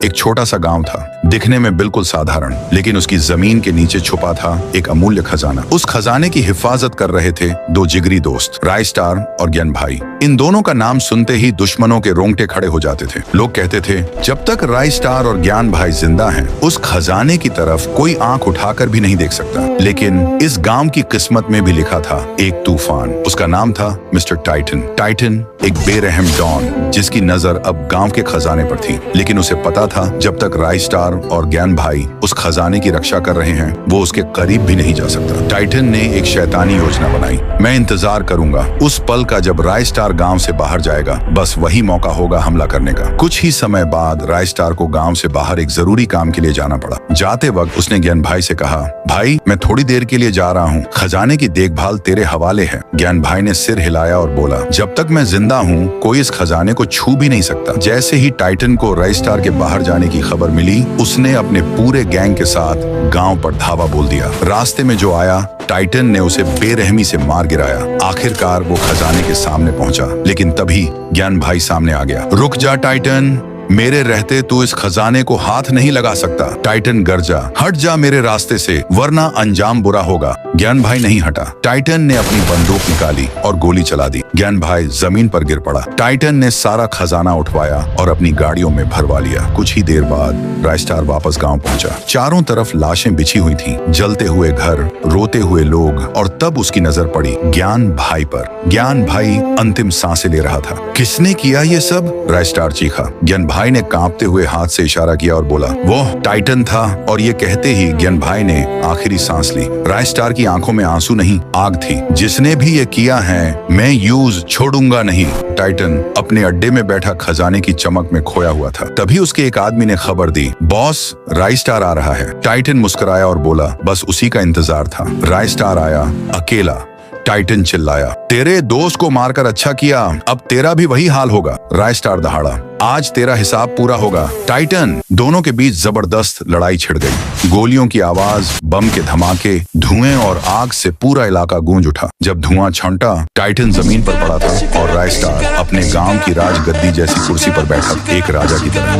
एक छोटा सा गांव था, दिखने में बिल्कुल साधारण, लेकिन उसकी जमीन के नीचे छुपा था एक अमूल्य खजाना। उस खजाने की हिफाजत कर रहे थे दो जिगरी दोस्त, रायस्टार और ज्ञान भाई। इन दोनों का नाम सुनते ही दुश्मनों के रोंगटे खड़े हो जाते थे। लोग कहते थे, जब तक रायस्टार और ज्ञान भाई जिंदा हैं, उस खजाने की तरफ कोई आंख उठाकर भी नहीं देख सकता। लेकिन इस गांव की किस्मत में भी लिखा था एक तूफान। उसका नाम था मिस्टर टाइटन। टाइटन एक बेरहम डॉन, जिसकी नजर अब गांव के खजाने पर थी। लेकिन उसे पता था, जब तक रायस्टार और ज्ञान भाई उस खजाने की रक्षा कर रहे हैं, वो उसके करीब भी नहीं जा सकता। टाइटन ने एक शैतानी योजना बनाई। मैं इंतजार करूंगा उस पल का जब रायस्टार गांव से बाहर जाएगा, बस वही मौका होगा हमला करने का। कुछ ही समय बाद रायस्टार को गांव से बाहर एक जरूरी काम के लिए जाना पड़ा। जाते वक्त उसने ज्ञान भाई से कहा, भाई मैं थोड़ी देर के लिए जा रहा हूँ, खजाने की देखभाल तेरे हवाले है। ज्ञान भाई ने सिर हिलाया और बोला, जब तक मैं जिंदा हूँ कोई इस खजाने को छू भी नहीं सकता। जैसे ही टाइटन को रायस्टार के बाहर जाने की खबर मिली, उसने अपने पूरे गैंग के साथ गांव पर धावा बोल दिया। रास्ते में जो आया, टाइटन ने उसे बेरहमी से मार गिराया। आखिरकार वो खजाने के सामने पहुंचा, लेकिन तभी ज्ञान भाई सामने आ गया। रुक जा टाइटन, मेरे रहते तू इस खजाने को हाथ नहीं लगा सकता। टाइटन गरजा, हट जा मेरे रास्ते से, वरना अंजाम बुरा होगा। ज्ञान भाई नहीं हटा। टाइटन ने अपनी बंदूक निकाली और गोली चला दी। ज्ञान भाई जमीन पर गिर पड़ा। टाइटन ने सारा खजाना उठवाया और अपनी गाड़ियों में भरवा लिया। कुछ ही देर बाद रायस्टार वापस गांव पहुंचा। चारों तरफ लाशें बिछी हुई थीं, जलते हुए घर, रोते हुए लोग, और तब उसकी नजर पड़ी ज्ञान भाई पर। ज्ञान भाई अंतिम सांसें ले रहा था। किसने किया ये सब? रायस्टार चीखा। ज्ञान भाई ने कांपते हुए हाथ से इशारा किया और बोला, वो टाइटन था। और ये कहते ही ज्ञान भाई ने आखिरी सांस ली। रायस्टार की आंखों में आंसू नहीं, आग थी। जिसने भी ये किया है, मैं यूज छोड़ूंगा नहीं। टाइटन अपने अड्डे में बैठा खजाने की चमक में खोया हुआ था। तभी उसके एक आदमी ने खबर दी, बॉस रायस्टार आ रहा है। टाइटन मुस्कुराया और बोला, बस उसी का इंतजार था। रायस्टार आया, अकेला। टाइटन चिल्लाया, तेरे दोस्त को मारकर अच्छा किया, अब तेरा भी वही हाल होगा। रायस्टार दहाड़ा, आज तेरा हिसाब पूरा होगा। टाइटन। दोनों के बीच जबरदस्त लड़ाई छिड़ गई। गोलियों की आवाज, बम के धमाके, धुएं और आग से पूरा इलाका गूंज उठा। जब धुआं छंटा, टाइटन जमीन पर पड़ा था और रायस्टार अपने गांव की राजगद्दी जैसी कुर्सी पर बैठा, एक राजा की तरह।